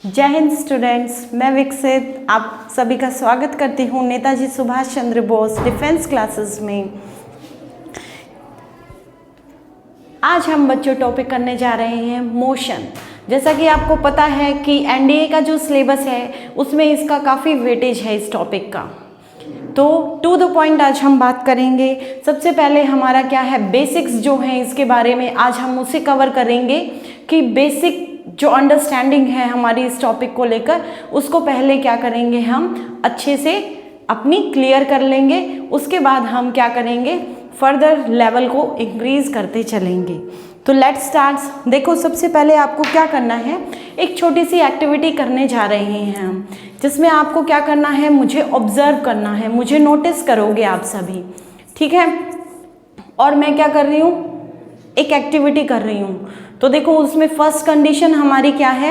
जय हिंद स्टूडेंट्स, मैं विकसित आप सभी का स्वागत करती हूँ नेताजी सुभाष चंद्र बोस डिफेंस क्लासेस में। आज हम बच्चों टॉपिक करने जा रहे हैं मोशन। जैसा कि आपको पता है कि एनडीए का जो सिलेबस है उसमें इसका काफ़ी वेटेज है इस टॉपिक का, तो टू द पॉइंट आज हम बात करेंगे। सबसे पहले हमारा क्या है, बेसिक्स जो हैं इसके बारे में आज हम उसे कवर करेंगे कि बेसिक जो अंडरस्टैंडिंग है हमारी इस टॉपिक को लेकर उसको पहले क्या करेंगे, हम अच्छे से अपनी क्लियर कर लेंगे। उसके बाद हम क्या करेंगे, फर्दर लेवल को इंक्रीज करते चलेंगे। तो लेट्स स्टार्ट। देखो, सबसे पहले आपको क्या करना है, एक छोटी सी एक्टिविटी करने जा रहे हैं हम, जिसमें आपको क्या करना है, मुझे ऑब्जर्व करना है, मुझे नोटिस करोगे आप सभी, ठीक है। और मैं क्या कर रही हूँ, एक एक्टिविटी कर रही हूँ। तो देखो, उसमें फर्स्ट कंडीशन हमारी क्या है,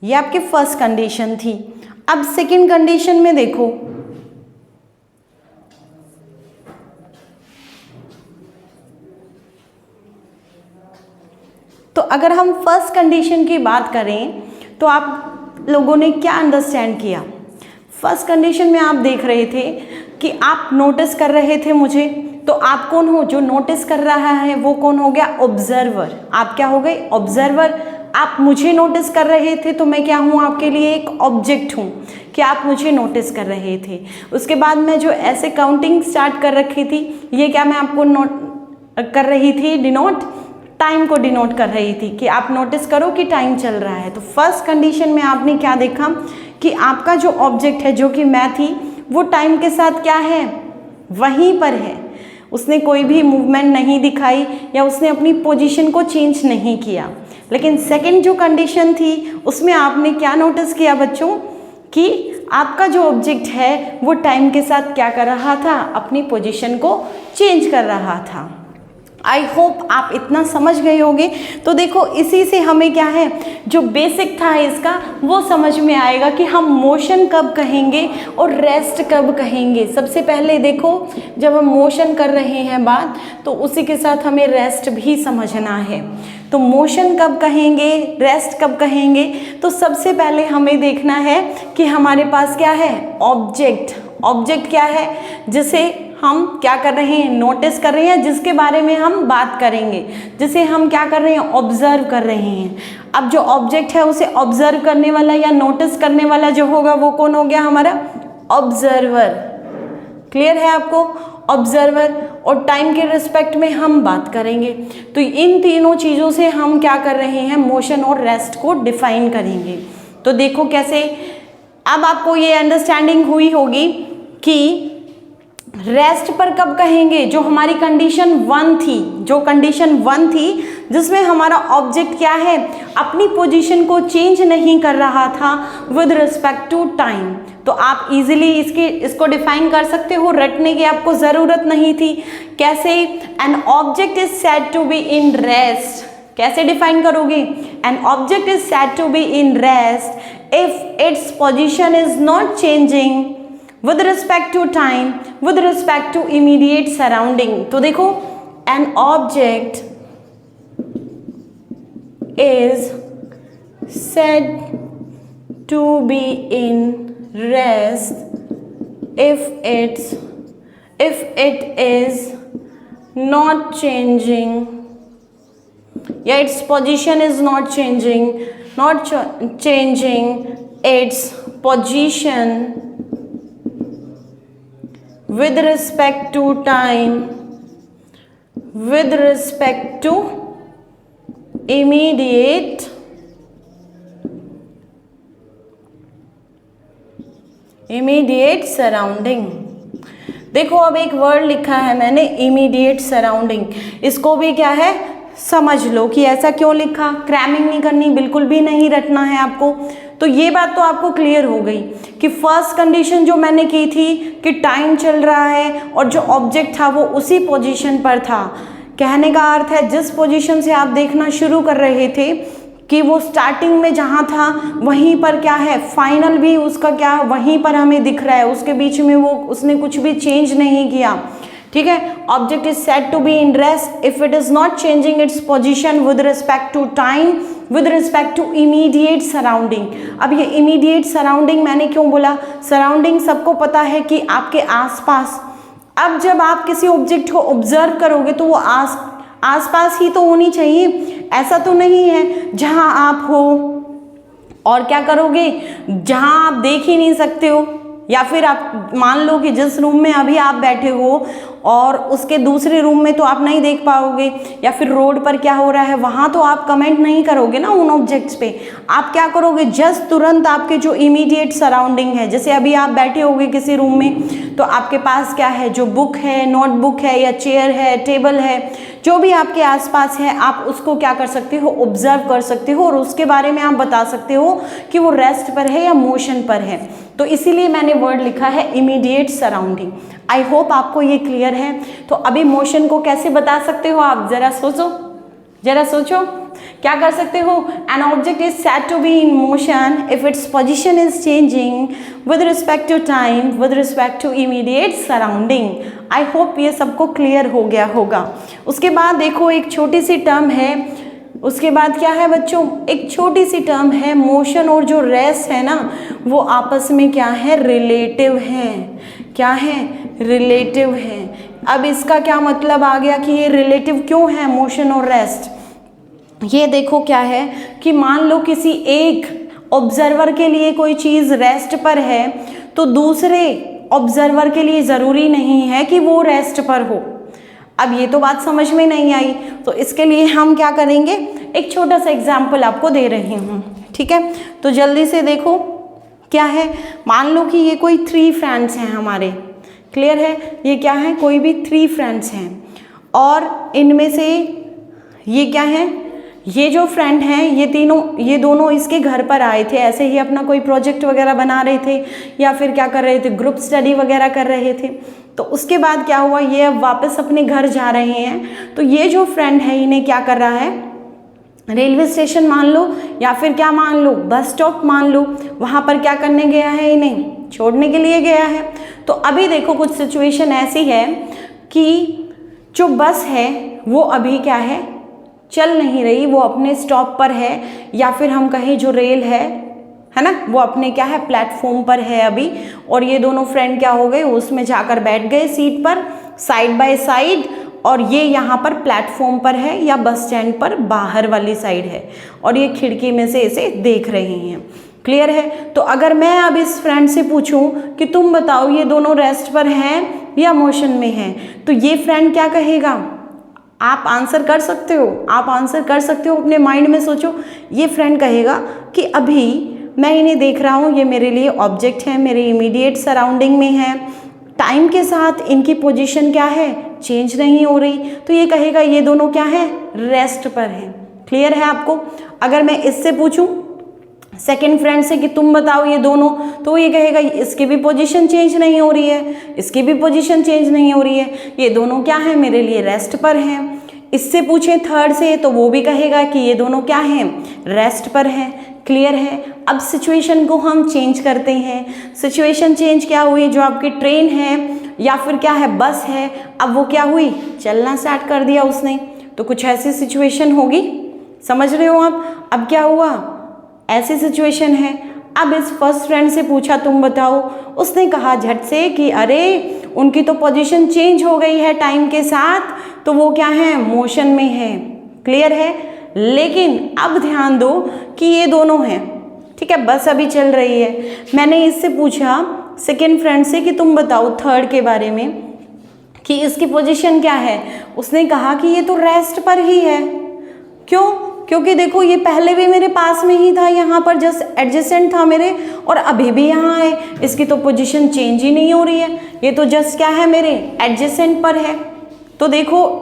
ये आपकी फर्स्ट कंडीशन थी। अब सेकंड कंडीशन में देखो, तो अगर हम फर्स्ट कंडीशन की बात करें तो आप लोगों ने क्या अंडरस्टैंड किया। फर्स्ट कंडीशन में आप देख रहे थे कि आप नोटिस कर रहे थे मुझे, तो आप कौन हो, जो नोटिस कर रहा है वो कौन हो गया, ऑब्जर्वर। आप क्या हो गए, ऑब्जर्वर। आप मुझे नोटिस कर रहे थे तो मैं क्या हूँ, आपके लिए एक ऑब्जेक्ट हूँ कि आप मुझे नोटिस कर रहे थे। उसके बाद मैं जो ऐसे काउंटिंग स्टार्ट कर रखी थी, ये क्या मैं आपको नोट कर रही थी, डिनोट, टाइम को डिनोट कर रही थी कि आप नोटिस करो कि टाइम चल रहा है। तो फर्स्ट कंडीशन में आपने क्या देखा कि आपका जो ऑब्जेक्ट है, जो कि मैं थी, वो टाइम के साथ क्या है, वहीं पर है, उसने कोई भी मूवमेंट नहीं दिखाई या उसने अपनी पोजीशन को चेंज नहीं किया। लेकिन सेकंड जो कंडीशन थी उसमें आपने क्या नोटिस किया बच्चों, कि आपका जो ऑब्जेक्ट है वो टाइम के साथ क्या कर रहा था, अपनी पोजीशन को चेंज कर रहा था। आई होप आप इतना समझ गए होंगे। तो देखो, इसी से हमें क्या है, जो बेसिक था इसका वो समझ में आएगा कि हम मोशन कब कहेंगे और रेस्ट कब कहेंगे। सबसे पहले देखो, जब हम मोशन कर रहे हैं बात, तो उसी के साथ हमें रेस्ट भी समझना है। तो मोशन कब कहेंगे, रेस्ट कब कहेंगे, तो सबसे पहले हमें देखना है कि हमारे पास क्या है, ऑब्जेक्ट। ऑब्जेक्ट क्या है, जिसे हम क्या कर रहे हैं, नोटिस कर रहे हैं, जिसके बारे में हम बात करेंगे, जिसे हम क्या कर रहे हैं, ऑब्जर्व कर रहे हैं। अब जो ऑब्जेक्ट है उसे ऑब्जर्व करने वाला या नोटिस करने वाला जो होगा वो कौन हो गया, हमारा ऑब्जर्वर। क्लियर है आपको, ऑब्जर्वर। और टाइम के रिस्पेक्ट में हम बात करेंगे। तो इन तीनों चीज़ों से हम क्या कर रहे हैं, मोशन और रेस्ट को डिफाइन करेंगे। तो देखो कैसे, अब आपको ये अंडरस्टैंडिंग हुई होगी कि रेस्ट पर कब कहेंगे, जो हमारी कंडीशन 1 थी, जो कंडीशन 1 थी जिसमें हमारा ऑब्जेक्ट क्या है, अपनी पोजीशन को चेंज नहीं कर रहा था विद रिस्पेक्ट टू टाइम। तो आप इजीली इसको डिफाइन कर सकते हो, रटने की आपको ज़रूरत नहीं थी। कैसे, an object is said to be in rest. कैसे डिफाइन करोगे, an object is said to be in rest if its position is not changing with respect to time, with respect to immediate surrounding। तो देखो, an object is said to be in rest if it is not changing, या its position is not changing, changing its position with respect to time, with respect to immediate surrounding। देखो, अब एक word लिखा है मैंने, immediate surrounding. इसको भी क्या है, समझ लो कि ऐसा क्यों लिखा। क्रैमिंग नहीं करनी, बिल्कुल भी नहीं रटना है आपको। तो ये बात तो आपको क्लियर हो गई कि फर्स्ट कंडीशन जो मैंने की थी कि टाइम चल रहा है और जो ऑब्जेक्ट था वो उसी पोजीशन पर था। कहने का अर्थ है, जिस पोजीशन से आप देखना शुरू कर रहे थे कि वो स्टार्टिंग में जहाँ था वहीं पर क्या है, फाइनल भी उसका क्या वहीं पर हमें दिख रहा है, उसके बीच में वो उसने कुछ भी चेंज नहीं किया। ठीक है, object is said to be in rest if it is not changing its position with respect to time, with respect to immediate surrounding. अब ये इमीडिएट सराउंडिंग मैंने क्यों बोला, सराउंडिंग सबको पता है कि आपके आसपास, अब जब आप किसी ऑब्जेक्ट को ऑब्जर्व करोगे तो वो आसपास ही तो होनी चाहिए, ऐसा तो नहीं है जहां आप हो और क्या करोगे, जहां आप देख ही नहीं सकते हो, या फिर आप मान लो कि जिस रूम में अभी आप बैठे हो और उसके दूसरे रूम में तो आप नहीं देख पाओगे, या फिर रोड पर क्या हो रहा है वहाँ तो आप कमेंट नहीं करोगे ना उन ऑब्जेक्ट्स पे। आप क्या करोगे, जस्ट तुरंत आपके जो इमीडिएट सराउंडिंग है, जैसे अभी आप बैठे होगे किसी रूम में तो आपके पास क्या है, जो बुक है, नोटबुक है या चेयर है, टेबल है, जो भी आपके आसपास है आप उसको क्या कर सकते हो, ऑब्जर्व कर सकते हो और उसके बारे में आप बता सकते हो कि वो रेस्ट पर है या मोशन पर है। तो इसीलिए मैंने वर्ड लिखा है इमीडिएट सराउंडिंग। आई होप आपको ये क्लियर है। तो अभी मोशन को कैसे बता सकते हो आप, जरा सोचो, जरा सोचो क्या कर सकते हो। An object is said to be in motion if its position is changing with respect to time, with respect to immediate surrounding. I hope ये सबको क्लियर हो गया होगा। उसके बाद देखो एक छोटी सी टर्म है, उसके बाद क्या है बच्चों, एक छोटी सी टर्म है, मोशन और जो रेस्ट है ना वो आपस में क्या है, रिलेटिव हैं। क्या है, रिलेटिव है। अब इसका क्या मतलब आ गया कि ये रिलेटिव क्यों है मोशन और रेस्ट। ये देखो क्या है कि मान लो किसी एक ऑब्जर्वर के लिए कोई चीज़ रेस्ट पर है तो दूसरे ऑब्जर्वर के लिए ज़रूरी नहीं है कि वो रेस्ट पर हो। अब ये तो बात समझ में नहीं आई, तो इसके लिए हम क्या करेंगे, एक छोटा सा एग्जाम्पल आपको दे रही हूँ, ठीक है। तो जल्दी से देखो क्या है, मान लो कि ये कोई 3 फ्रेंड्स हैं हमारे, क्लियर है, ये क्या है, कोई भी 3 फ्रेंड्स हैं और इनमें से ये क्या है, ये जो फ्रेंड हैं ये दोनों इसके घर पर आए थे, ऐसे ही अपना कोई प्रोजेक्ट वगैरह बना रहे थे या फिर क्या कर रहे थे, ग्रुप स्टडी वगैरह कर रहे थे। तो उसके बाद क्या हुआ, ये अब वापस अपने घर जा रहे हैं। तो ये जो फ्रेंड है इन्हें क्या कर रहा है, रेलवे स्टेशन मान लो या फिर क्या मान लो, बस स्टॉप मान लो, वहाँ पर क्या करने गया है, इन्हें छोड़ने के लिए गया है। तो अभी देखो कुछ सिचुएशन ऐसी है कि जो बस है वो अभी क्या है, चल नहीं रही, वो अपने स्टॉप पर है, या फिर हम कहें जो रेल है ना, वो अपने क्या है, प्लेटफॉर्म पर है अभी। और ये दोनों फ्रेंड क्या हो गए, उसमें जाकर बैठ गए सीट पर साइड बाय साइड, और ये यहाँ पर प्लेटफॉर्म पर है या बस स्टैंड पर बाहर वाली साइड है, और ये खिड़की में से इसे देख रहे हैं, क्लियर है। तो अगर मैं अब इस फ्रेंड से पूछूं कि तुम बताओ ये दोनों रेस्ट पर हैं या मोशन में हैं, तो ये फ्रेंड क्या कहेगा, आप आंसर कर सकते हो, आप आंसर कर सकते हो, अपने माइंड में सोचो। ये फ्रेंड कहेगा कि अभी मैं इन्हें देख रहा हूँ, ये मेरे लिए ऑब्जेक्ट है, मेरे इमीडिएट सराउंडिंग में है, टाइम के साथ इनकी पोजीशन क्या है, चेंज नहीं हो रही, तो ये कहेगा ये दोनों क्या है, रेस्ट पर है। क्लियर है आपको। अगर मैं इससे पूछूं सेकंड फ्रेंड से कि तुम बताओ ये दोनों, तो ये कहेगा इसकी भी पोजीशन चेंज नहीं हो रही है, इसकी भी पोजीशन चेंज नहीं हो रही है, ये दोनों क्या है, मेरे लिए रेस्ट पर हैं। इससे पूछें थर्ड से तो वो भी कहेगा कि ये दोनों क्या हैं, रेस्ट पर हैं। क्लियर है। अब सिचुएशन को हम चेंज करते हैं। सिचुएशन चेंज क्या हुई, जो आपकी ट्रेन है या फिर क्या है, बस है, अब वो क्या हुई, चलना स्टार्ट कर दिया उसने। तो कुछ ऐसी सिचुएशन होगी, समझ रहे हो आप। अब क्या हुआ, ऐसी सिचुएशन है। अब इस फर्स्ट फ्रेंड से पूछा तुम बताओ, उसने कहा झट से कि अरे उनकी तो पोजीशन चेंज हो गई है टाइम के साथ, तो वो क्या है, मोशन में है। क्लियर है। लेकिन अब ध्यान दो कि ये दोनों हैं, ठीक है, बस अभी चल रही है। मैंने इससे पूछा सेकेंड फ्रेंड से कि तुम बताओ थर्ड के बारे में कि इसकी पोजीशन क्या है। उसने कहा कि ये तो रेस्ट पर ही है। क्यों? क्योंकि देखो ये पहले भी मेरे पास में ही था, यहाँ पर जस्ट एडजेसेंट था मेरे, और अभी भी यहाँ है, इसकी तो पोजीशन चेंज ही नहीं हो रही है, ये तो जस्ट क्या है, मेरे एडजेसेंट पर है। तो देखो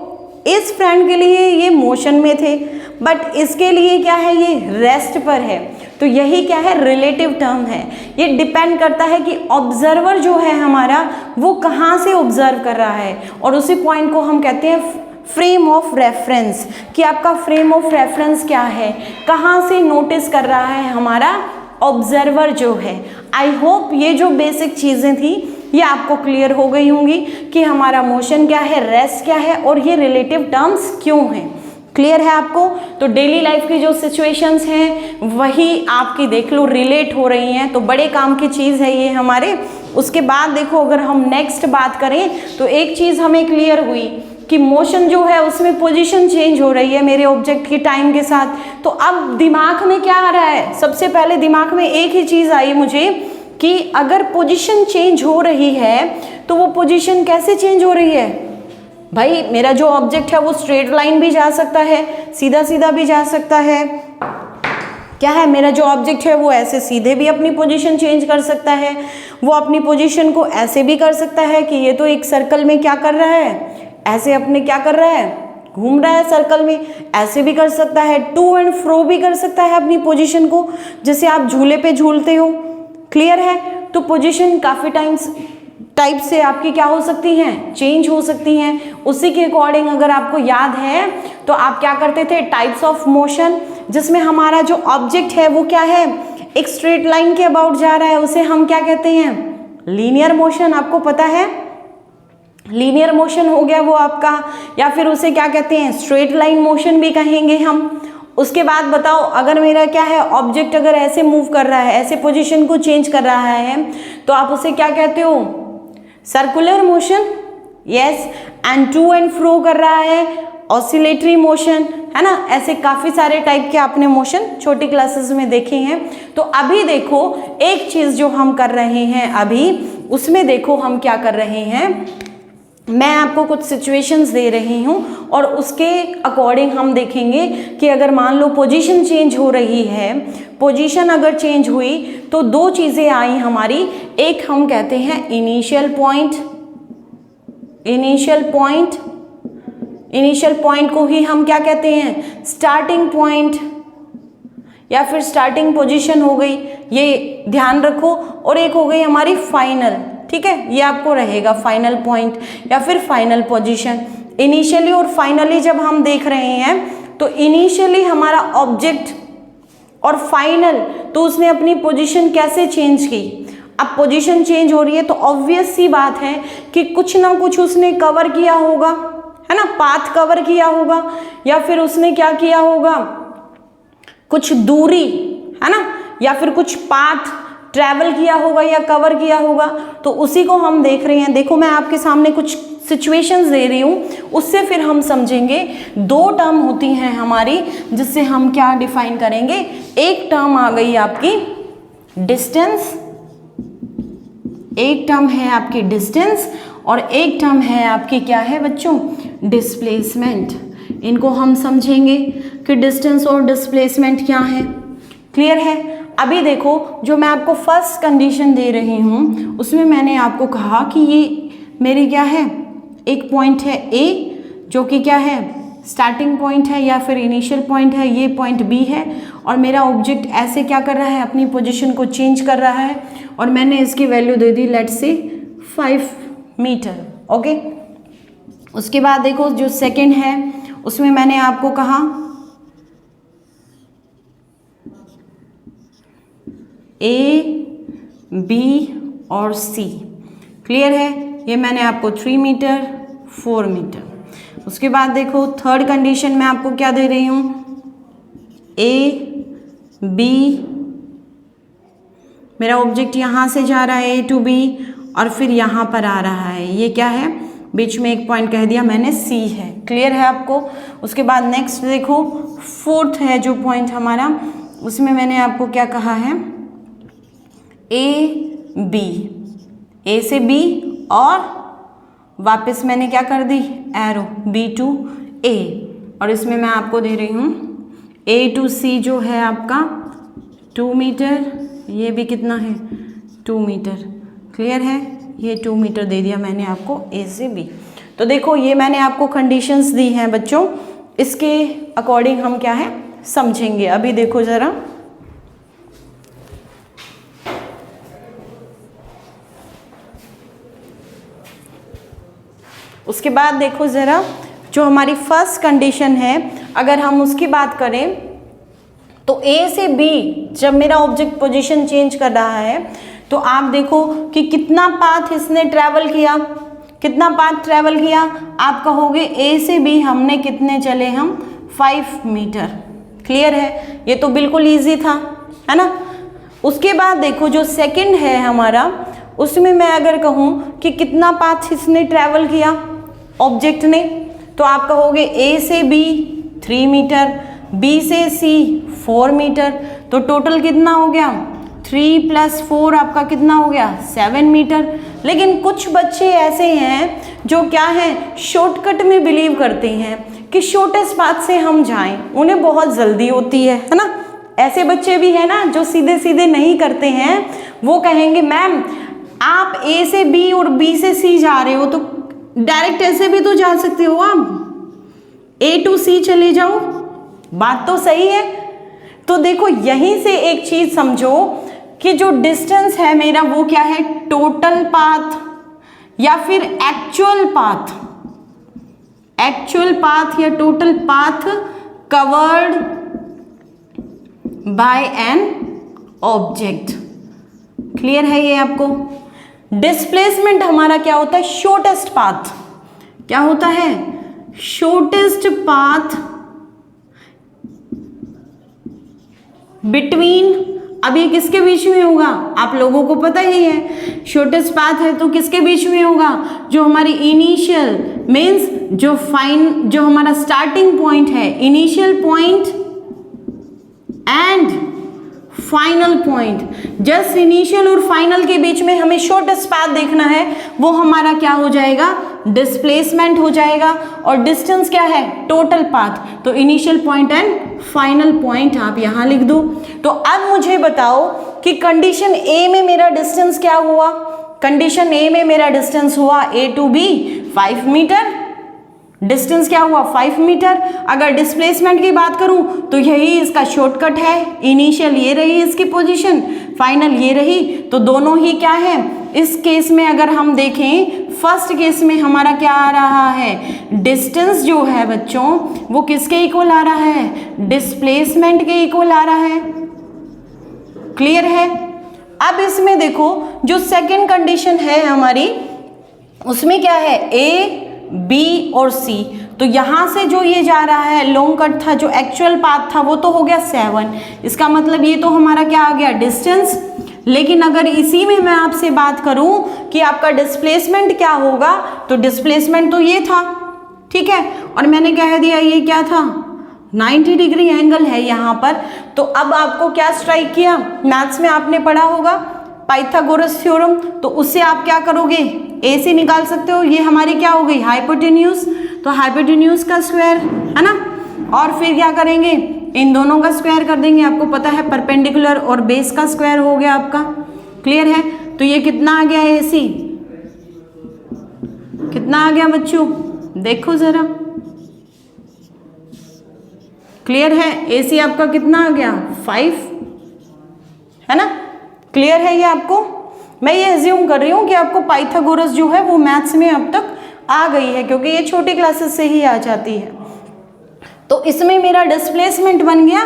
इस फ्रेंड के लिए ये मोशन में थे, बट इसके लिए क्या है, ये रेस्ट पर है। तो यही क्या है, रिलेटिव टर्म है। ये डिपेंड करता है कि ऑब्जर्वर जो है हमारा वो कहाँ से ऑब्जर्व कर रहा है, और उसी पॉइंट को हम कहते हैं फ्रेम ऑफ रेफरेंस, कि आपका फ्रेम ऑफ रेफरेंस क्या है, कहाँ से नोटिस कर रहा है हमारा ऑब्जर्वर जो है। आई होप ये जो बेसिक चीज़ें थी ये आपको क्लियर हो गई होंगी कि हमारा मोशन क्या है, रेस्ट क्या है और ये रिलेटिव टर्म्स क्यों हैं। क्लियर है आपको? तो डेली लाइफ की जो सिचुएशंस हैं वही आपकी देख लो रिलेट हो रही हैं, तो बड़े काम की चीज़ है ये हमारे। उसके बाद देखो अगर हम नेक्स्ट बात करें तो एक चीज़ हमें क्लियर हुई कि मोशन जो है उसमें पोजीशन चेंज हो रही है मेरे ऑब्जेक्ट के टाइम के साथ। तो अब दिमाग में क्या आ रहा है, सबसे पहले दिमाग में एक ही चीज़ आई मुझे कि अगर पोजीशन चेंज हो रही है तो वो पोजीशन कैसे चेंज हो रही है भाई, मेरा जो ऑब्जेक्ट है वो स्ट्रेट लाइन भी जा सकता है, सीधा सीधा भी जा सकता है, क्या है मेरा जो ऑब्जेक्ट है वो ऐसे सीधे भी अपनी पोजीशन चेंज कर सकता है, वो अपनी पोजीशन को ऐसे भी कर सकता है कि ये तो एक सर्कल में क्या कर रहा है, ऐसे अपने क्या कर रहा है, घूम रहा है सर्कल में, ऐसे भी कर सकता है, टू एंड फ्रो भी कर सकता है अपनी पोजीशन को, जैसे आप झूले पे झूलते हो। क्लियर है? तो पोजीशन काफ़ी टाइप से आपकी क्या हो सकती हैं, चेंज हो सकती हैं। उसी के अकॉर्डिंग अगर आपको याद है तो आप क्या करते थे, टाइप्स ऑफ मोशन, जिसमें हमारा जो ऑब्जेक्ट है वो क्या है, एक स्ट्रेट लाइन के अबाउट जा रहा है, उसे हम क्या कहते हैं, लीनियर मोशन। आपको पता है लीनियर मोशन हो गया वो आपका, या फिर उसे क्या कहते हैं, स्ट्रेट लाइन मोशन भी कहेंगे हम। उसके बाद बताओ अगर मेरा क्या है, ऑब्जेक्ट अगर ऐसे मूव कर रहा है, ऐसे पोजीशन को चेंज कर रहा है, तो आप उसे क्या कहते हो, circular motion. Yes, and to and fro कर रहा है, ऑसिलेटरी मोशन, है ना। ऐसे काफ़ी सारे टाइप के आपने मोशन छोटी क्लासेस में देखे हैं। तो अभी देखो एक चीज़ जो हम कर रहे हैं अभी, उसमें देखो हम क्या कर रहे हैं, मैं आपको कुछ सिचुएशंस दे रही हूँ और उसके अकॉर्डिंग हम देखेंगे कि अगर मान लो पोजीशन चेंज हो रही है, पोजीशन अगर चेंज हुई तो दो चीज़ें आई हमारी, एक हम कहते हैं इनिशियल पॉइंट, इनिशियल पॉइंट को ही हम क्या कहते हैं, स्टार्टिंग पॉइंट या फिर स्टार्टिंग पोजीशन हो गई, ये ध्यान रखो। और एक हो गई हमारी फाइनल, ठीक है, ये आपको रहेगा फाइनल पॉइंट या फिर फाइनल पोजीशन। इनिशियली और फाइनली जब हम देख रहे हैं तो इनिशियली हमारा ऑब्जेक्ट और फाइनल, तो उसने अपनी पोजीशन कैसे चेंज की। अब पोजीशन चेंज हो रही है तो ऑब्वियस सी बात है कि कुछ ना कुछ उसने कवर किया होगा, है ना, पाथ कवर किया होगा, या फिर उसने क्या किया होगा, कुछ दूरी, है ना, या फिर कुछ पाथ ट्रैवल किया होगा या कवर किया होगा। तो उसी को हम देख रहे हैं। देखो मैं आपके सामने कुछ सिचुएशंस दे रही हूँ, उससे फिर हम समझेंगे। दो टर्म होती हैं हमारी जिससे हम क्या डिफाइन करेंगे। एक टर्म आ गई आपकी डिस्टेंस, एक टर्म है आपकी डिस्टेंस और एक टर्म है आपकी क्या है बच्चों, डिस्प्लेसमेंट। इनको हम समझेंगे कि डिस्टेंस और डिस्प्लेसमेंट क्या है। क्लियर है? अभी देखो जो मैं आपको फर्स्ट कंडीशन दे रही हूँ उसमें मैंने आपको कहा कि ये मेरी क्या है, एक पॉइंट है ए जो कि क्या है, स्टार्टिंग पॉइंट है या फिर इनिशियल पॉइंट है, ये पॉइंट बी है, और मेरा ऑब्जेक्ट ऐसे क्या कर रहा है, अपनी पोजीशन को चेंज कर रहा है, और मैंने इसकी value they the let's say 5 metre. Okay, उसके बाद देखो जो सेकेंड है उसमें मैंने आपको कहा ए, बी और सी। क्लियर है? ये मैंने आपको 3 मीटर 4 मीटर। उसके बाद देखो थर्ड कंडीशन में आपको क्या दे रही हूँ, ए, बी, मेरा ऑब्जेक्ट यहाँ से जा रहा है ए टू बी और फिर यहाँ पर आ रहा है, ये क्या है, बीच में एक पॉइंट कह दिया मैंने सी है। क्लियर है आपको? उसके बाद नेक्स्ट देखो फोर्थ है जो पॉइंट हमारा, उसमें मैंने आपको क्या कहा है, ए बी, ए से बी और वापस मैंने क्या कर दी, एरो, बी टू ए, और इसमें मैं आपको दे रही हूँ ए टू सी जो है आपका 2 मीटर, ये भी कितना है 2 मीटर। क्लियर है? ये 2 मीटर दे दिया मैंने आपको ए से बी। तो देखो ये मैंने आपको कंडीशंस दी हैं बच्चों, इसके अकॉर्डिंग हम क्या है समझेंगे। अभी देखो ज़रा, उसके बाद देखो ज़रा जो हमारी फर्स्ट कंडीशन है, अगर हम उसकी बात करें तो ए से बी जब मेरा ऑब्जेक्ट पोजीशन चेंज कर रहा है तो आप देखो कि कितना पाथ इसने ट्रैवल किया, कितना पाथ ट्रैवल किया, आप कहोगे ए से बी हमने कितने चले, हम 5 मीटर। क्लियर है, ये तो बिल्कुल ईजी था, है ना। उसके बाद देखो जो सेकंड है हमारा, उसमें मैं अगर कहूँ कि कितना पाथ इसने ट्रैवल किया ऑब्जेक्ट ने, तो आप कहोगे ए से बी 3 मीटर, बी से सी 4 मीटर, तो टोटल कितना हो गया 3 + 4 आपका कितना हो गया 7 मीटर। लेकिन कुछ बच्चे ऐसे हैं जो क्या हैं, शॉर्टकट में बिलीव करते हैं कि शॉर्टेस्ट पाथ से हम जाएं, उन्हें बहुत जल्दी होती है ना। ऐसे बच्चे भी हैं ना जो सीधे सीधे नहीं करते हैं, वो कहेंगे मैम आप ए से बी और बी से सी जा रहे हो तो डायरेक्ट ऐसे भी तो जा सकते हो, आप ए टू सी चले जाओ, बात तो सही है। तो देखो यहीं से एक चीज समझो कि जो डिस्टेंस है मेरा वो क्या है, टोटल पाथ या फिर एक्चुअल पाथ, एक्चुअल पाथ या total path covered by an object. Clear है ये आपको। डिस्प्लेसमेंट हमारा क्या होता है, शॉर्टेस्ट पाथ। क्या होता है, शॉर्टेस्ट पाथ बिटवीन, अब ये किसके बीच में होगा, आप लोगों को पता ही है, शॉर्टेस्ट पाथ है तो किसके बीच में होगा, जो हमारी इनिशियल मीन्स जो हमारा स्टार्टिंग पॉइंट है, initial point and final point, just initial और फाइनल के बीच में हमें शॉर्टेस्ट पाथ देखना है, वो हमारा क्या हो जाएगा, डिस्प्लेसमेंट हो जाएगा। और डिस्टेंस क्या है, टोटल पाथ, तो initial point and final point आप यहां लिख दो। तो अब मुझे बताओ कि कंडीशन ए में मेरा डिस्टेंस क्या हुआ, कंडीशन ए में मेरा डिस्टेंस हुआ ए टू बी 5 मीटर, डिस्टेंस क्या हुआ 5 मीटर। अगर डिस्प्लेसमेंट की बात करूं तो यही इसका शॉर्टकट है, इनिशियल ये रही इसकी पोजीशन, फाइनल ये रही, तो दोनों ही क्या है। इस केस में अगर हम देखें, फर्स्ट केस में हमारा क्या आ रहा है, डिस्टेंस जो है बच्चों वो किसके इक्वल आ रहा है, डिस्प्लेसमेंट के इक्वल आ रहा है। क्लियर है। अब इसमें देखो जो सेकंड कंडीशन है हमारी, उसमें क्या है, ए बी और सी, तो यहां से जो ये जा रहा है लॉन्ग कट था, जो एक्चुअल पाथ था वो तो हो गया 7, इसका मतलब ये तो हमारा क्या आ गया, डिस्टेंस। लेकिन अगर इसी में मैं आपसे बात करूं कि आपका डिस्प्लेसमेंट क्या होगा, तो डिस्प्लेसमेंट तो ये था, ठीक है, और मैंने कह दिया ये क्या था, 90 डिग्री एंगल है यहाँ पर। तो अब आपको क्या स्ट्राइक किया, मैथ्स में आपने पढ़ा होगा पाइथागोरस थ्योरम, तो उससे आप क्या करोगे, ए से निकाल सकते हो, ये हमारी क्या हो गई हाइपोटेन्यूज, तो हाइपोटेन्यूज का स्क्वायर है ना, और फिर क्या करेंगे, इन दोनों का स्क्वायर कर देंगे, आपको पता है परपेंडिकुलर और बेस का स्क्वायर हो गया आपका। क्लियर है। तो ये कितना आ गया ए सी, कितना आ गया बच्चों, देखो जरा, क्लियर है, ए सी आपका कितना आ गया 5, है ना। क्लियर है ये आपको। मैं ये एज्यूम कर रही हूँ कि आपको पाइथागोरस जो है वो मैथ्स में अब तक आ गई है, क्योंकि ये छोटी क्लासेस से ही आ जाती है। तो इसमें मेरा डिस्प्लेसमेंट बन गया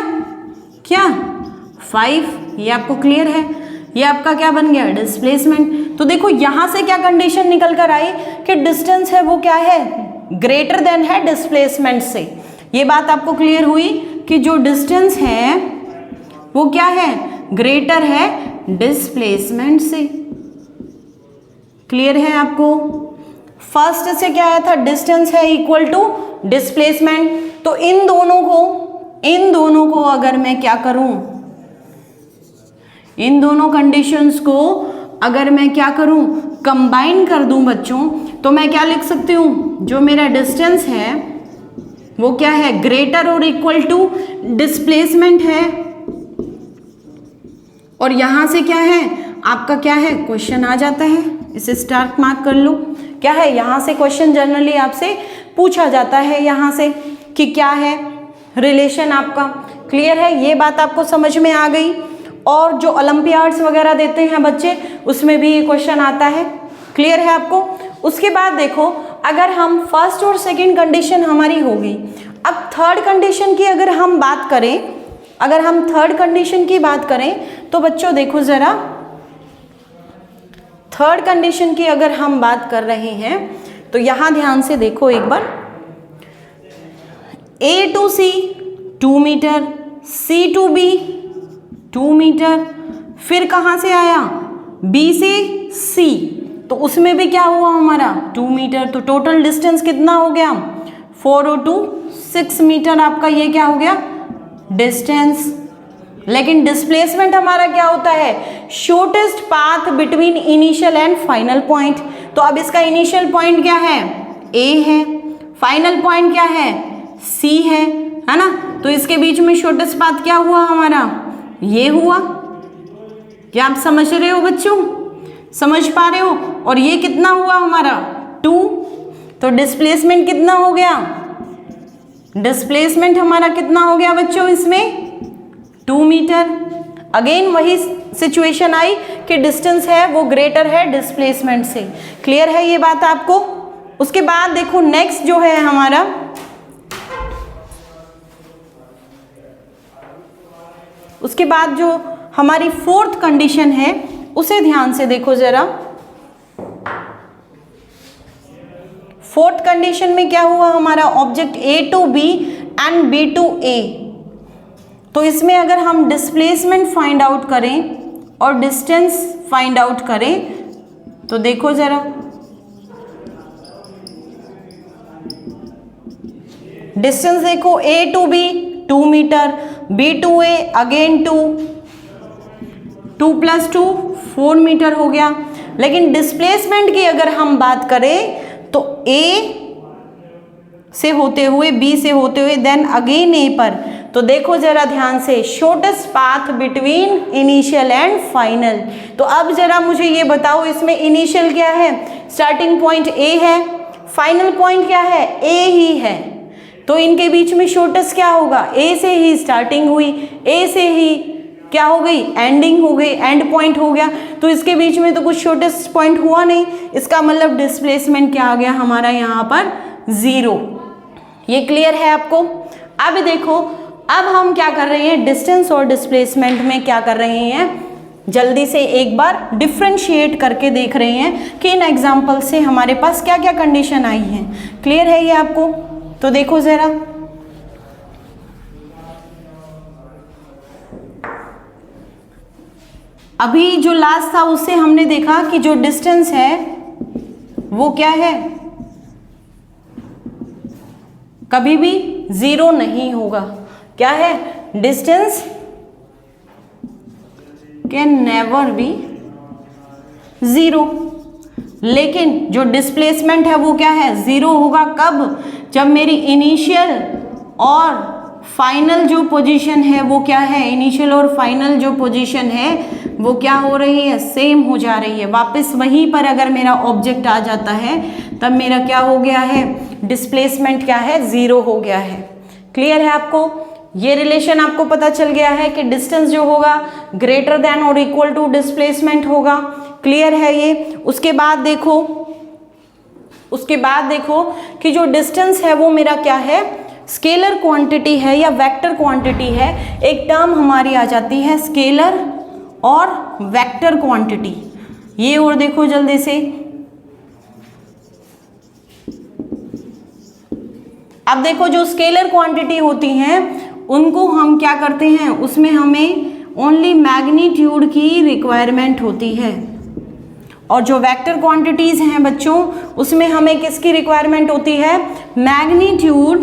क्या 5, ये आपको क्लियर है, ये आपका क्या बन गया डिस्प्लेसमेंट। तो देखो यहां से क्या कंडीशन निकल कर आई कि डिस्टेंस है वो क्या है, ग्रेटर देन है डिस्प्लेसमेंट से। ये बात आपको क्लियर हुई कि जो डिस्टेंस है वो क्या है, ग्रेटर है डिस्प्लेसमेंट से। क्लियर है आपको। फर्स्ट से क्या आया था, डिस्टेंस है इक्वल टू डिस्प्लेसमेंट, तो इन दोनों को अगर मैं क्या करूं, इन दोनों कंडीशंस को अगर मैं क्या करूं, कंबाइन कर दूं बच्चों, तो मैं क्या लिख सकती हूं, जो मेरा डिस्टेंस है वो क्या है, ग्रेटर और इक्वल टू डिस्प्लेसमेंट है। और यहां से क्या है आपका, क्या है, क्वेश्चन आ जाता है, इसे स्टार मार्क कर लो, क्या है, यहां से क्वेश्चन जनरली आपसे पूछा जाता है यहां से कि क्या है रिलेशन आपका। क्लियर है, ये बात आपको समझ में आ गई। और जो ओलंपियाड्स वगैरह देते हैं बच्चे, उसमें भी ये क्वेश्चन आता है। क्लियर है आपको। उसके बाद देखो, अगर हम फर्स्ट और सेकंड कंडीशन हमारी हो गई, अब थर्ड कंडीशन की अगर हम बात करें, अगर हम थर्ड कंडीशन की बात करें तो बच्चों देखो जरा, थर्ड कंडीशन की अगर हम बात कर रहे हैं तो यहां ध्यान से देखो एक बार, A to C 2 metre, C to B 2 metre, फिर कहां से आया B से C, तो उसमें भी क्या हुआ हमारा 2 मीटर, तो टोटल डिस्टेंस कितना हो गया 4 और 2 6 मीटर, आपका ये क्या हो गया डिस्टेंस। लेकिन डिस्प्लेसमेंट हमारा क्या होता है, shortest path between initial and final point. तो अब इसका इनिशियल पॉइंट क्या है A है, फाइनल पॉइंट क्या है C है ना, तो इसके बीच में शॉर्टेस्ट पाथ क्या हुआ हमारा, ये हुआ। क्या आप समझ रहे हो बच्चों, समझ पा रहे हो? और ये कितना हुआ हमारा 2, तो डिस्प्लेसमेंट कितना हो गया, डिस्प्लेसमेंट हमारा कितना हो गया बच्चों इसमें 2 मीटर। अगेन वही सिचुएशन आई कि डिस्टेंस है वो ग्रेटर है डिस्प्लेसमेंट से। क्लियर है ये बात आपको? उसके बाद देखो नेक्स्ट जो है हमारा, उसके बाद जो हमारी फोर्थ कंडीशन है उसे ध्यान से देखो जरा। फोर्थ कंडीशन में क्या हुआ हमारा, object A to B and B to A। तो इसमें अगर हम डिस्प्लेसमेंट फाइंड आउट करें और डिस्टेंस फाइंड आउट करें तो देखो जरा, डिस्टेंस देखो A to B 2 metre, B to A again 2 + 2 4 metre हो गया। लेकिन डिस्प्लेसमेंट की अगर हम बात करें तो A से होते हुए B से होते हुए देन अगेन A पर, तो देखो जरा ध्यान से, shortest path between initial and final. तो अब जरा मुझे ये बताओ इसमें इनिशियल क्या है, स्टार्टिंग पॉइंट A है, फाइनल पॉइंट क्या है A ही है, तो इनके बीच में शॉर्टेस्ट क्या होगा, A से ही स्टार्टिंग हुई, A से ही क्या हो गई एंडिंग हो गई, एंड पॉइंट हो गया, तो इसके बीच में तो कुछ शॉर्टेस्ट पॉइंट हुआ नहीं। इसका मतलब डिस्प्लेसमेंट क्या आ गया हमारा यहाँ पर 0। ये क्लियर है आपको? अब देखो, अब हम क्या कर रहे हैं, डिस्टेंस और डिस्प्लेसमेंट में क्या कर रहे हैं, जल्दी से एक बार डिफ्रेंशिएट करके देख रहे हैं कि इन एग्जाम्पल से हमारे पास क्या क्या कंडीशन आई हैं। क्लियर है ये आपको? तो देखो जरा, अभी जो लास्ट था उससे हमने देखा कि जो डिस्टेंस है वो क्या है, कभी भी 0 नहीं होगा। क्या है, डिस्टेंस कैन नेवर बी 0। लेकिन जो डिस्प्लेसमेंट है वो क्या है, 0 होगा। कब, जब मेरी इनिशियल और फाइनल जो पोजीशन है वो क्या है, इनिशियल और फाइनल जो पोजीशन है वो क्या हो रही है, सेम हो जा रही है। वापस वहीं पर अगर मेरा ऑब्जेक्ट आ जाता है तब मेरा क्या हो गया है, डिस्प्लेसमेंट क्या है 0 हो गया है। क्लियर है आपको? ये रिलेशन आपको पता चल गया है कि डिस्टेंस जो होगा ग्रेटर देन और इक्वल टू डिस्प्लेसमेंट होगा। क्लियर है ये? उसके बाद देखो कि जो डिस्टेंस है वो मेरा क्या है, स्केलर क्वांटिटी है या वेक्टर क्वांटिटी है। एक टर्म हमारी आ जाती है स्केलर और वेक्टर क्वांटिटी। ये और देखो जल्दी से, अब देखो जो स्केलर क्वांटिटी होती हैं उनको हम क्या करते हैं, उसमें हमें ओनली मैग्नीट्यूड की रिक्वायरमेंट होती है, और जो वेक्टर क्वांटिटीज हैं बच्चों उसमें हमें किसकी रिक्वायरमेंट होती है, मैग्नीट्यूड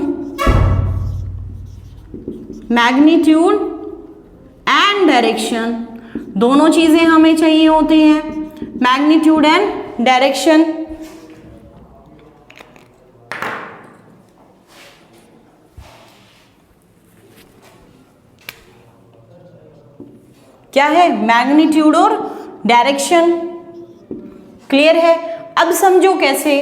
एंड डायरेक्शन, दोनों चीजें हमें चाहिए होती हैं, मैग्नीट्यूड एंड डायरेक्शन। क्या है, मैग्नीट्यूड और डायरेक्शन। क्लियर है? अब समझो कैसे,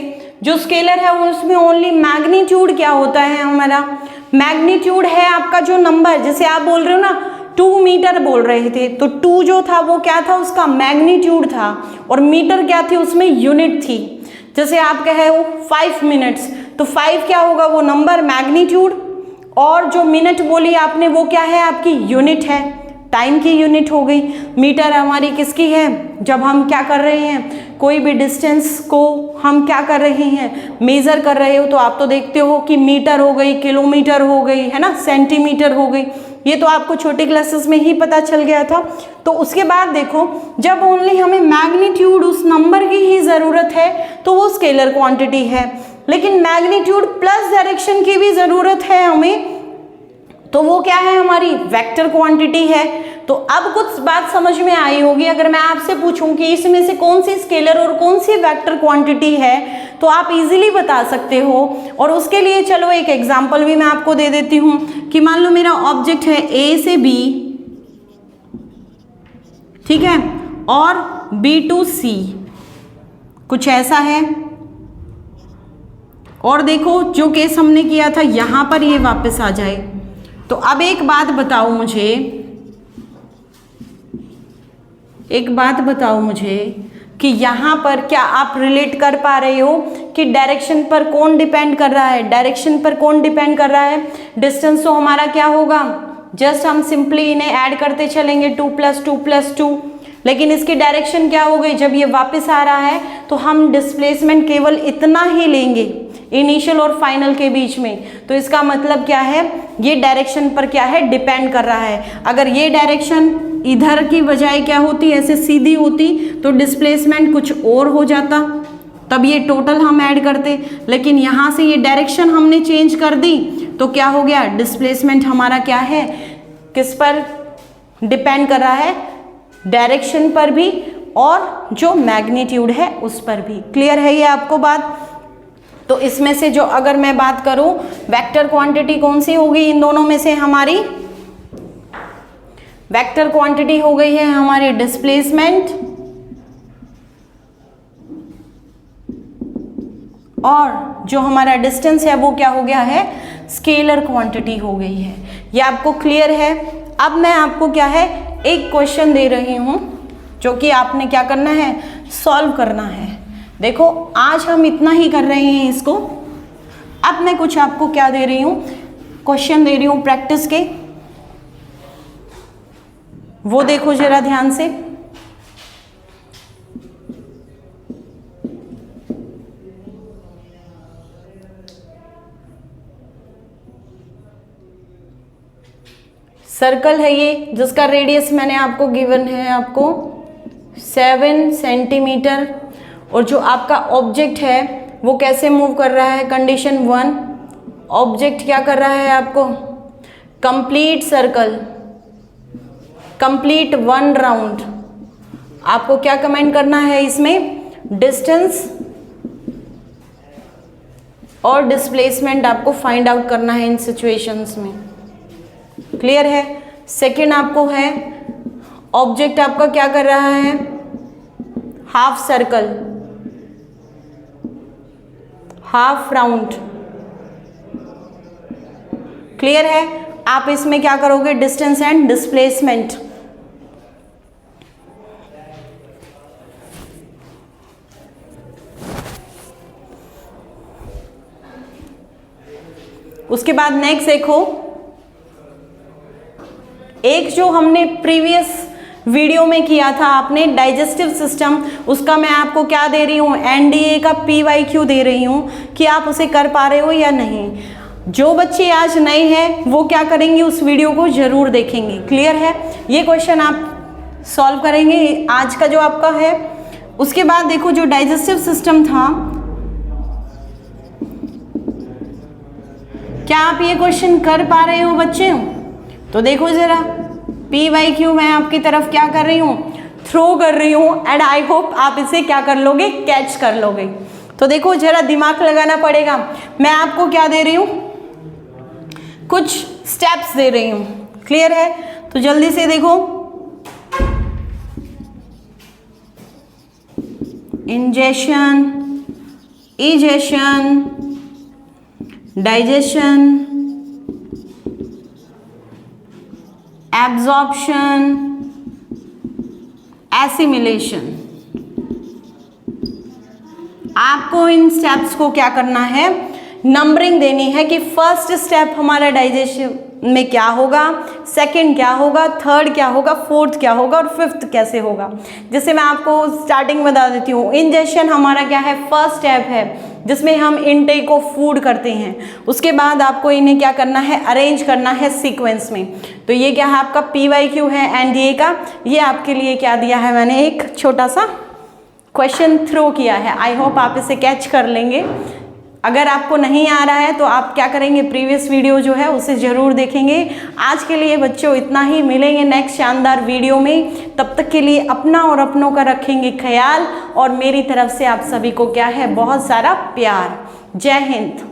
जो स्केलर है वो उसमें ओनली मैग्नीट्यूड क्या होता है हमारा, मैग्नीट्यूड है आपका जो नंबर, जैसे आप बोल रहे हो ना 2 मीटर बोल रहे थे, तो 2 जो था वो क्या था, उसका मैग्नीट्यूड था, और मीटर क्या थी, उसमें यूनिट थी। जैसे आप कहे हो 5 मिनट्स, तो 5 क्या होगा, वो नंबर मैग्नीट्यूड, और जो मिनट बोली आपने वो क्या है, आपकी यूनिट है, टाइम की यूनिट हो गई। मीटर हमारी किसकी है, जब हम क्या कर रहे हैं, कोई भी डिस्टेंस को हम क्या कर रहे हैं, मेज़र कर रहे हो, तो आप तो देखते हो कि मीटर हो गई, किलोमीटर हो गई, है ना, सेंटीमीटर हो गई, ये तो आपको छोटी क्लासेस में ही पता चल गया था। तो उसके बाद देखो, जब ओनली हमें मैग्नीट्यूड उस नंबर की ही ज़रूरत है तो वो स्केलर क्वांटिटी है, लेकिन मैग्नीट्यूड प्लस डायरेक्शन की भी ज़रूरत है हमें, तो वो क्या है, हमारी वेक्टर क्वांटिटी है। तो अब कुछ बात समझ में आई होगी। अगर मैं आपसे पूछूं कि इसमें से कौन सी स्केलर और कौन सी वेक्टर क्वांटिटी है, तो आप इजीली बता सकते हो। और उसके लिए चलो एक एग्जांपल भी मैं आपको दे देती हूं कि मान लो मेरा ऑब्जेक्ट है ए से बी, ठीक है, और बी टू सी, कुछ ऐसा है। और देखो जो केस हमने किया था यहां पर ये वापस आ जाए। तो अब एक बात बताओ मुझे, कि यहाँ पर क्या आप रिलेट कर पा रहे हो कि डायरेक्शन पर कौन डिपेंड कर रहा है, डिस्टेंस तो हमारा क्या होगा, जस्ट हम सिंपली इन्हें ऐड करते चलेंगे 2 + 2 + 2, लेकिन इसकी डायरेक्शन क्या हो गई, जब ये वापस आ रहा है तो हम डिस्प्लेसमेंट केवल इतना ही लेंगे इनिशियल और फाइनल के बीच में। तो इसका मतलब क्या है, ये डायरेक्शन पर क्या है, डिपेंड कर रहा है। अगर ये डायरेक्शन इधर की बजाय क्या होती, ऐसे सीधी होती, तो डिस्प्लेसमेंट कुछ और हो जाता, तब ये टोटल हम ऐड करते। लेकिन यहाँ से ये डायरेक्शन हमने चेंज कर दी तो क्या हो गया, डिस्प्लेसमेंट हमारा क्या है, किस पर डिपेंड कर रहा है, डायरेक्शन पर भी और जो मैग्नीट्यूड है उस पर भी। क्लियर है ये आपको बात? तो इसमें से जो अगर मैं बात करूं वेक्टर क्वांटिटी कौन सी होगी, इन दोनों में से हमारी वेक्टर क्वांटिटी हो गई है हमारी डिस्प्लेसमेंट, और जो हमारा डिस्टेंस है वो क्या हो गया है, स्केलर क्वांटिटी हो गई है। ये आपको क्लियर है? अब मैं आपको क्या है, एक क्वेश्चन दे रही हूं जो कि आपने क्या करना है, सॉल्व करना है। देखो आज हम इतना ही कर रहे हैं इसको, अब मैं कुछ आपको क्या दे रही हूं, क्वेश्चन दे रही हूं प्रैक्टिस के, वो देखो जरा ध्यान से। सर्कल है ये, जिसका रेडियस मैंने आपको गिवन है आपको 7 सेंटीमीटर, और जो आपका ऑब्जेक्ट है वो कैसे मूव कर रहा है, कंडीशन 1, ऑब्जेक्ट क्या कर रहा है आपको, कंप्लीट सर्कल, कंप्लीट 1 राउंड। आपको क्या कमेंट करना है इसमें, डिस्टेंस और डिस्प्लेसमेंट आपको फाइंड आउट करना है इन सिचुएशंस में। क्लियर है? सेकंड आपको है, ऑब्जेक्ट आपका क्या कर रहा है, half circle, half round. Clear है? आप इसमें क्या करोगे, डिस्टेंस एंड डिस्प्लेसमेंट। उसके बाद नेक्स्ट देखो, एक जो हमने प्रीवियस वीडियो में किया था आपने डाइजेस्टिव सिस्टम, उसका मैं आपको क्या दे रही हूँ, एनडीए का PYQ दे रही हूँ कि आप उसे कर पा रहे हो या नहीं। जो बच्चे आज नए हैं वो क्या करेंगे, उस वीडियो को जरूर देखेंगे। क्लियर है? ये क्वेश्चन आप सॉल्व करेंगे आज का जो आपका है। उसके बाद देखो जो डाइजेस्टिव सिस्टम था, क्या आप ये क्वेश्चन कर पा रहे हो बच्चे? तो देखो जरा, PYQ मैं आपकी तरफ क्या कर रही हूँ, थ्रो कर रही हूँ, एंड आई होप आप इसे क्या कर लोगे, कैच कर लोगे। तो देखो जरा दिमाग लगाना पड़ेगा। मैं आपको क्या दे रही हूँ, कुछ स्टेप्स दे रही हूँ। क्लियर है? तो जल्दी से देखो, ingestion, egestion, digestion, absorption, assimilation. आपको इन स्टेप्स को क्या करना है, नंबरिंग देनी है कि फर्स्ट स्टेप हमारा डाइजेशन में क्या होगा, सेकंड क्या होगा, थर्ड क्या होगा, फोर्थ क्या होगा और फिफ्थ कैसे होगा। जैसे मैं आपको स्टार्टिंग में बता देती हूँ, इंजेशन हमारा क्या है, फर्स्ट स्टेप है जिसमें हम इनटेक ऑफ फूड करते हैं। उसके बाद आपको इन्हें क्या करना है, अरेंज करना है सीक्वेंस में। तो ये क्या है आपका PYQ है NDA का। ये आपके लिए क्या दिया है, मैंने एक छोटा सा क्वेश्चन थ्रो किया है। आई होप आप इसे कैच कर लेंगे। अगर आपको नहीं आ रहा है तो आप क्या करेंगे, प्रीवियस वीडियो जो है उसे ज़रूर देखेंगे। आज के लिए बच्चों इतना ही, मिलेंगे नेक्स्ट शानदार वीडियो में। तब तक के लिए अपना और अपनों का रखेंगे ख्याल, और मेरी तरफ से आप सभी को क्या है, बहुत सारा प्यार। जय हिंद।